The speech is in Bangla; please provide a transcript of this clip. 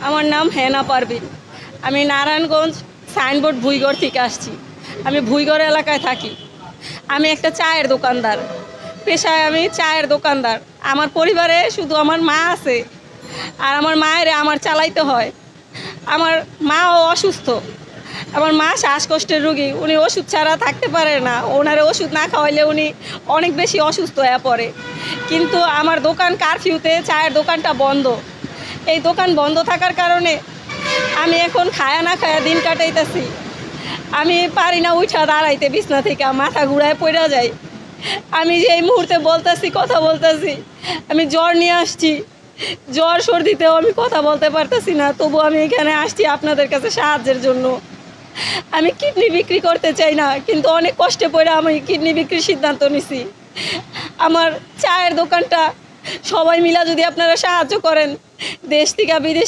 আমার নাম হেনা পারভিন। আমি নারায়ণগঞ্জ সাইনবোর্ড ভুইগড় থেকে আসছি। আমি ভুইগড় এলাকায় থাকি। আমি একটা চায়ের দোকানদার, পেশায় আমি চায়ের দোকানদার। আমার পরিবারে শুধু আমার মা আছে, আর আমার মায়ের আমার চালাইতে হয়। আমার মাও অসুস্থ। আমার মা শ্বাসকষ্টের রুগী, উনি ওষুধ ছাড়া থাকতে পারে না। ওনারে ওষুধ না খাওয়াইলে উনি অনেক বেশি অসুস্থ হয়ে পড়ে। কিন্তু আমার দোকান কারফিউতে চায়ের দোকানটা বন্ধ। এই দোকান বন্ধ থাকার কারণে আমি এখন খায়া না খায়া দিন কাটাইতেছি। আমি পারি না উঠা দাঁড়াইতে, বিছনা থেকে মাথা ঘুরায় পড়ে যাই। আমি যে এই মুহূর্তে বলতেছি, কথা বলতেছি, আমি জ্বর নিয়ে আসছি। জ্বর সর্দিতেও আমি কথা বলতে পারতেছি না, তবু আমি এখানে আসছি আপনাদের কাছে সাহায্যের জন্য। আমি কিডনি বিক্রি করতে চাই না, কিন্তু অনেক কষ্টে পড়ে আমি কিডনি বিক্রির সিদ্ধান্ত নিছি। আমার চায়ের দোকানটা সবাই মিলা যদি আপনারা সাহায্য করেন, দেশ থেকে বিদেশ